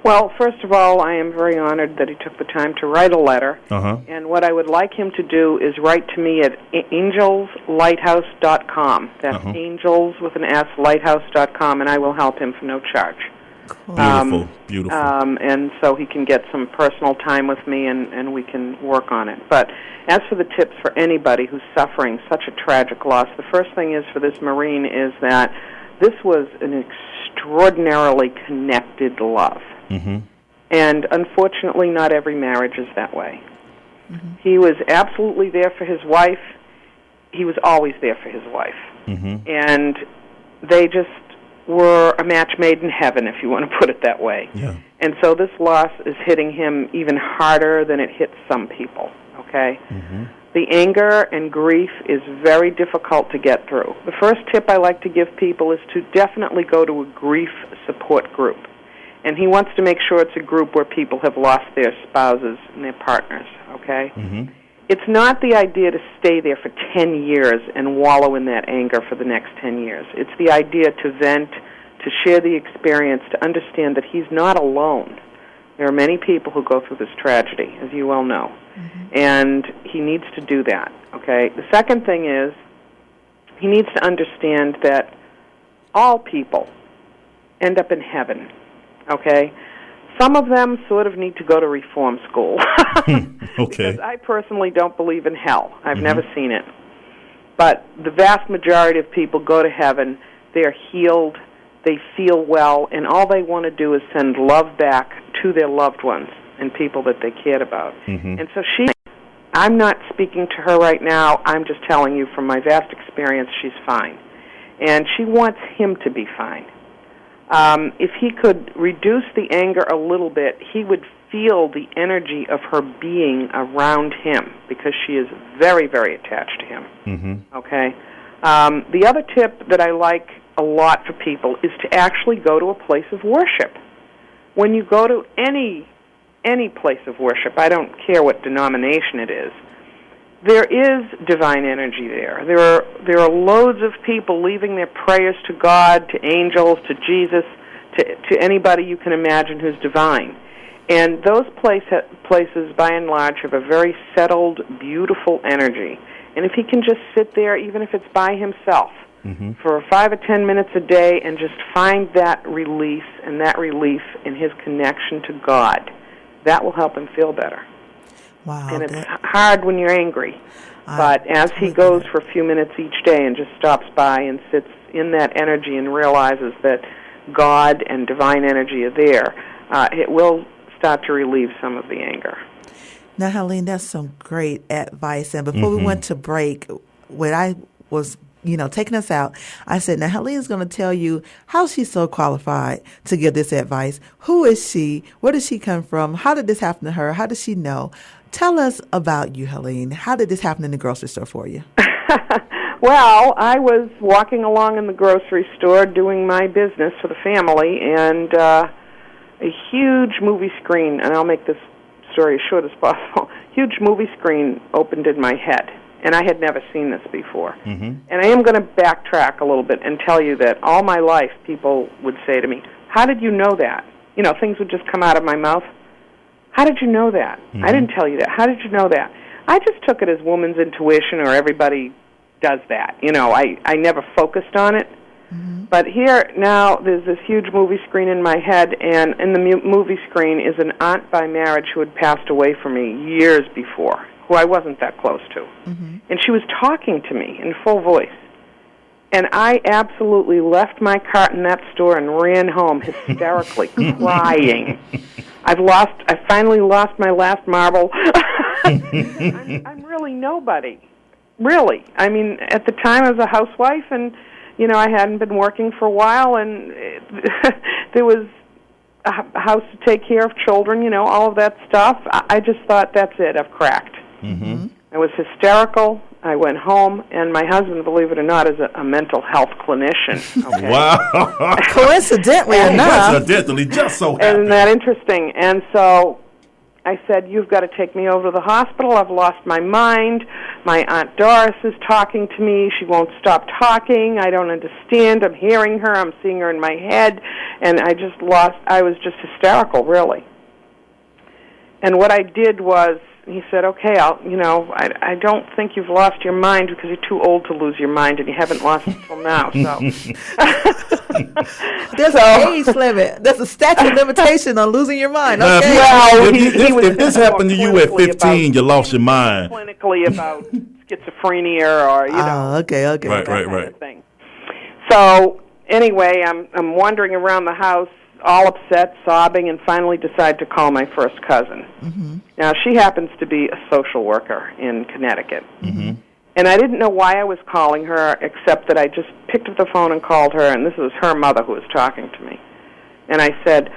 Well, first of all, I am very honored that he took the time to write a letter. Uh-huh. And what I would like him to do is write to me at angelslighthouse.com. That's angels with an S, lighthouse.com, and I will help him for no charge. Cool. Beautiful. And so he can get some personal time with me, and we can work on it. But as for the tips for anybody who's suffering such a tragic loss, the first thing is for this Marine is that this was an extraordinarily connected love. Mm-hmm. And unfortunately, not every marriage is that way. Mm-hmm. He was absolutely there for his wife. He was always there for his wife. Mm-hmm. And they just were a match made in heaven, if you want to put it that way. Yeah. And so this loss is hitting him even harder than it hits some people, okay? The anger and grief is very difficult to get through. The first tip I like to give people is to definitely go to a grief support group. And he wants to make sure it's a group where people have lost their spouses and their partners, okay? It's not the idea to stay there for 10 years and wallow in that anger for the next 10 years. It's the idea to vent, to share the experience, to understand that he's not alone. There are many people who go through this tragedy, as you well know. And he needs to do that, okay? The second thing is he needs to understand that all people end up in heaven, okay? Some of them sort of need to go to reform school. Okay. Because I personally don't believe in hell. I've never seen it. But the vast majority of people go to heaven. They're healed. They feel well. And all they want to do is send love back to their loved ones and people that they cared about. And so I'm not speaking to her right now. I'm just telling you from my vast experience, she's fine. And she wants him to be fine. If he could reduce the anger a little bit, he would feel the energy of her being around him because she is very, very attached to him. Okay? The other tip that I like a lot for people is to actually go to a place of worship. When you go to any place of worship, I don't care what denomination it is, there is divine energy there. There are loads of people leaving their prayers to God, to angels, to Jesus, to anybody you can imagine who's divine. And those places, by and large, have a very settled, beautiful energy. And if he can just sit there, even if it's by himself, for 5 or 10 minutes a day and just find that release and that relief in his connection to God, that will help him feel better. Wow. And it's hard when you're angry. But as he goes for a few minutes each day and just stops by and sits in that energy and realizes that God and divine energy are there, it will start to relieve some of the anger. Now, Helene, that's some great advice. And before we went to break, when I was taking us out, I said, now Helene's going to tell you how she's so qualified to give this advice. Who is she? Where does she come from? How did this happen to her? How does she know? Tell us about you, Helene. How did this happen in the grocery store for you? Well, I was walking along in the grocery store doing my business for the family, and a huge movie screen, and I'll make this story as short as possible, huge movie screen opened in my head. And I had never seen this before. And I am going to backtrack a little bit and tell you that all my life people would say to me, how did you know that? Things would just come out of my mouth. How did you know that? I didn't tell you that. How did you know that? I just took it as woman's intuition, or everybody does that. I never focused on it. But here now there's this huge movie screen in my head, and in the movie screen is an aunt by marriage who had passed away from me years before, who I wasn't that close to. And she was talking to me in full voice. And I absolutely left my cart in that store and ran home hysterically, crying. I finally lost my last marble. I'm really nobody. Really. I mean, at the time I was a housewife, and, I hadn't been working for a while, and there was a house to take care of children, all of that stuff. I just thought, that's it, I've cracked. I was hysterical. I went home, and my husband, believe it or not, is a mental health clinician. Okay? Wow. Coincidentally enough. Coincidentally, just so happened. Isn't that interesting? And so I said, you've got to take me over to the hospital. I've lost my mind. My Aunt Doris is talking to me. She won't stop talking. I don't understand. I'm hearing her. I'm seeing her in my head. And I was just hysterical, really. And what I did was, he said, okay, I don't think you've lost your mind because you're too old to lose your mind, and you haven't lost it until now. So there's an age limit. There's a statute of limitation on losing your mind. Okay. Well, if this happened to you at 15, you lost your mind. Clinically about schizophrenia or okay, right. Kind of thing. So anyway, I'm wandering around the house, all upset, sobbing, and finally decide to call my first cousin. Now, she happens to be a social worker in Connecticut. And I didn't know why I was calling her, except that I just picked up the phone and called her, and this was her mother who was talking to me. And I said,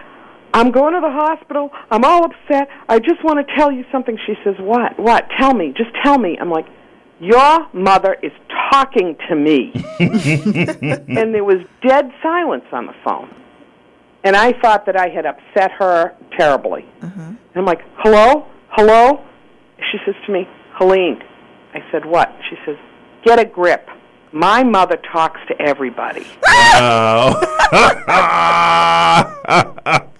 I'm going to the hospital. I'm all upset. I just want to tell you something. She says, what? What? Tell me. Just tell me. I'm like, your mother is talking to me. And there was dead silence on the phone. And I thought that I had upset her terribly. And I'm like, hello? Hello? She says to me, Helene. I said, what? She says, get a grip. My mother talks to everybody. Wow.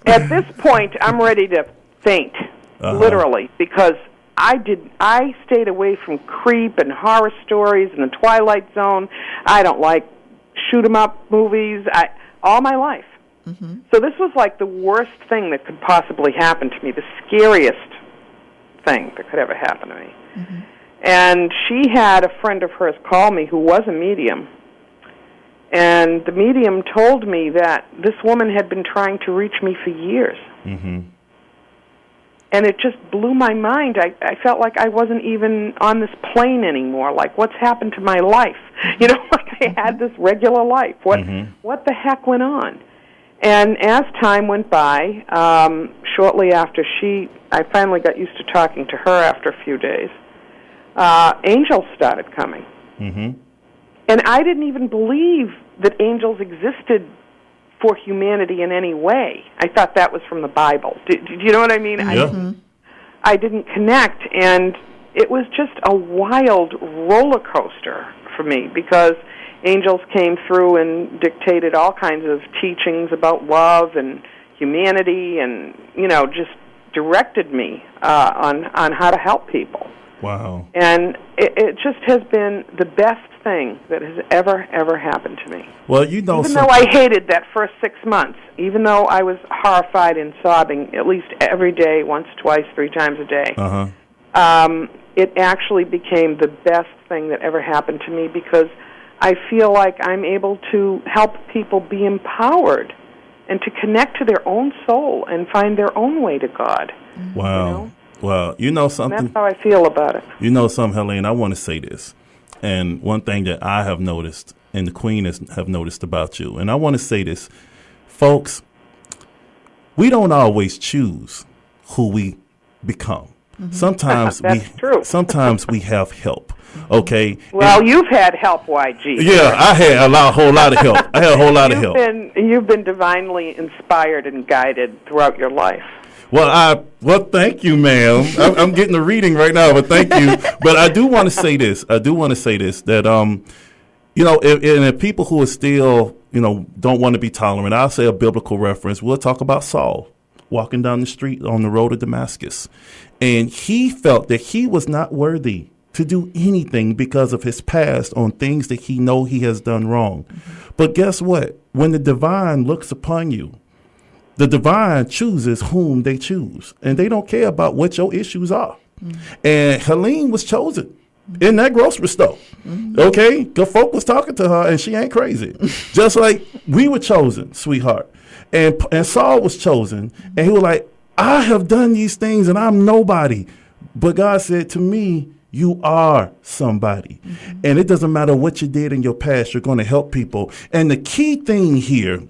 At this point, I'm ready to faint, literally, because I stayed away from creep and horror stories and the Twilight Zone. I don't like shoot-'em-up movies all my life. So this was like the worst thing that could possibly happen to me, the scariest thing that could ever happen to me. And she had a friend of hers call me who was a medium. And the medium told me that this woman had been trying to reach me for years. And it just blew my mind. I felt like I wasn't even on this plane anymore. Like, what's happened to my life? You know, like I had this regular life. What the heck went on? And as time went by, shortly after I finally got used to talking to her after a few days, angels started coming. And I didn't even believe that angels existed for humanity in any way. I thought that was from the Bible. Do you know what I mean? Yeah. I didn't connect, and it was just a wild roller coaster for me because angels came through and dictated all kinds of teachings about love and humanity and, you know, just directed me on how to help people. Wow. And it just has been the best thing that has ever happened to me. Well, you know, even though I hated that first 6 months, even though I was horrified and sobbing at least every day, once, twice, 3 times a day, it actually became the best thing that ever happened to me because I feel like I'm able to help people be empowered and to connect to their own soul and find their own way to God. Wow. You know? Well, you know something. And that's how I feel about it. You know something, Helene, I want to say this. And one thing that I have noticed, and the Queen have noticed about you, and I want to say this, folks, we don't always choose who we become. Sometimes sometimes we have help. Okay. Well, and you've had help, YG. Yeah, I had a whole lot of help. I had a whole lot of help. You've been divinely inspired and guided throughout your life. Well, thank you, ma'am. I'm getting a reading right now, but thank you. But I do want to say this. That, you know, if people who are still, you know, don't want to be tolerant, I'll say a biblical reference. We'll talk about Saul walking down the street on the road to Damascus. And he felt that he was not worthy to do anything because of his past on things that he know he has done wrong. But guess what? When the divine looks upon you, the divine chooses whom they choose, and they don't care about what your issues are. And Helene was chosen in that grocery store. Okay? The folk was talking to her, and she ain't crazy. Just like we were chosen, sweetheart. And Saul was chosen, and he was like, I have done these things, and I'm nobody. But God said to me, you are somebody. And it doesn't matter what you did in your past, you're going to help people. And the key thing here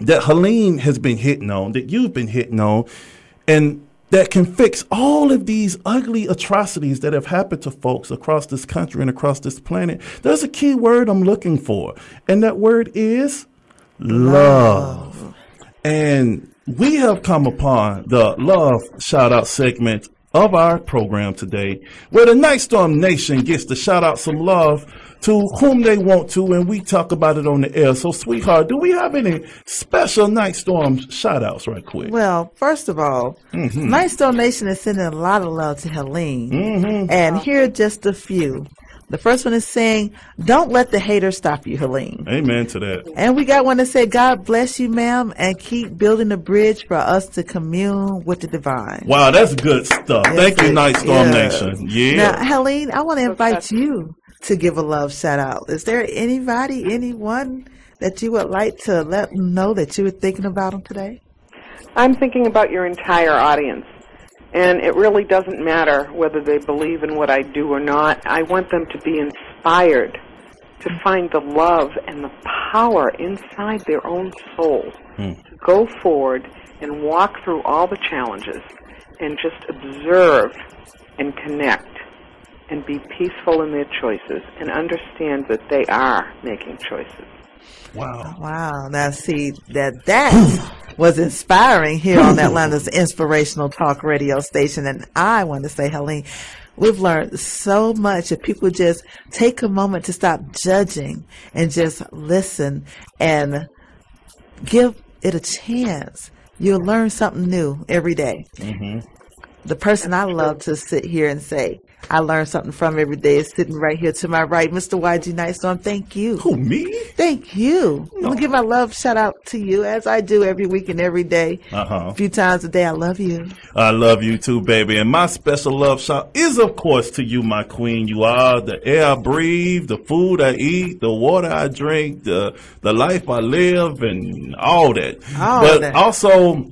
that Helene has been hitting on, that you've been hitting on, and that can fix all of these ugly atrocities that have happened to folks across this country and across this planet. There's a key word I'm looking for, and that word is love. And we have come upon the love shout-out segment of our program today, where the Nyghtstorm Nation gets to shout out some love to whom they want to, and we talk about it on the air. So, sweetheart, do we have any special Nyghtstorm shout-outs right quick? Well, first of all, Nyghtstorm Nation is sending a lot of love to Helene, and here are just a few. The first one is saying, don't let the haters stop you, Helene. Amen to that. And we got one that said, God bless you, ma'am, and keep building a bridge for us to commune with the divine. Wow, that's good stuff. Yes, Thank you, Nyghtstorm Nation. Yeah. Now, Helene, I want to invite you to give a love shout out. Is there anyone that you would like to let them know that you were thinking about them today? I'm thinking about your entire audience. And it really doesn't matter whether they believe in what I do or not. I want them to be inspired to find the love and the power inside their own souls to go forward and walk through all the challenges and just observe and connect and be peaceful in their choices and understand that they are making choices. Wow. Wow. Now, see, that was inspiring here on Atlanta's inspirational talk radio station. And I want to say, Helene, we've learned so much. If people just take a moment to stop judging and just listen and give it a chance, you'll learn something new every day. Mm-hmm. The person I love to sit here and say I learn something from every day is sitting right here to my right, Mr. YG Nightstorm. Thank you. Who, me? Thank you. I'm going to give my love shout out to you as I do every week and every day. A few times a day. I love you. I love you too, baby. And my special love shout is, of course, to you, my queen. You are the air I breathe, the food I eat, the water I drink, the life I live, and all that. Also,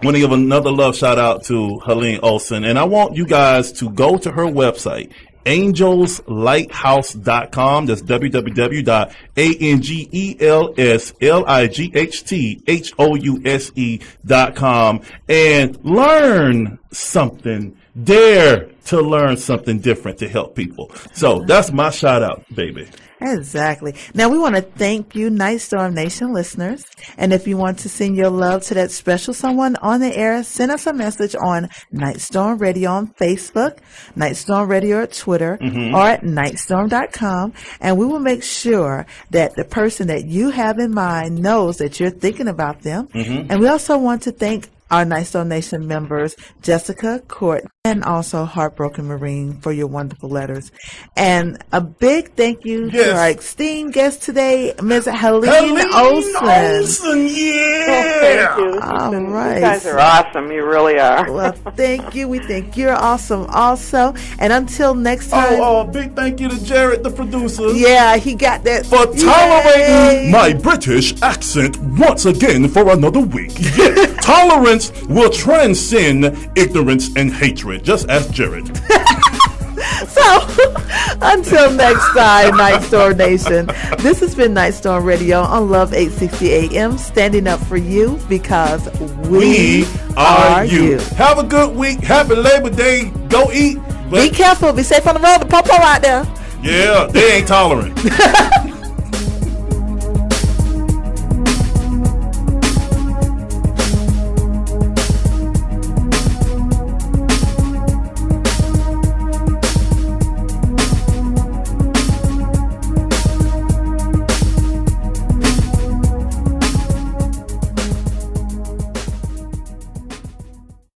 I want to give another love shout out to Helene Olsen, and I want you guys to go to her website, angelslighthouse.com. That's www.angelslighthouse.com, and learn something. Dare to learn something different to help people. So that's my shout out, baby. Exactly. Now, we want to thank you, Nightstorm Nation listeners. And if you want to send your love to that special someone on the air, send us a message on Nightstorm Radio on Facebook, Nightstorm Radio at Twitter, or at nightstorm.com. And we will make sure that the person that you have in mind knows that you're thinking about them. And we also want to thank our Nightstorm Nation members, Jessica, Court, and also Heartbroken Marine, for your wonderful letters. And a big thank you to our esteemed guest today, Ms. Helene Olsen. Yeah. Oh, thank you. All right. You guys are awesome. You really are. Well, thank you. We think you're awesome also. And until next time. Oh, big thank you to Jared, the producer. Yeah, he got that. For tolerating my British accent once again for another week. Yeah. Tolerance will transcend ignorance and hatred. Just ask Jared. So, until next time, Nightstorm Nation, this has been Nightstorm Radio on Love 860 AM, standing up for you because we are you. Have a good week. Happy Labor Day. Go eat. Be careful. Be safe on the road. The popo out there. Yeah, they ain't tolerant.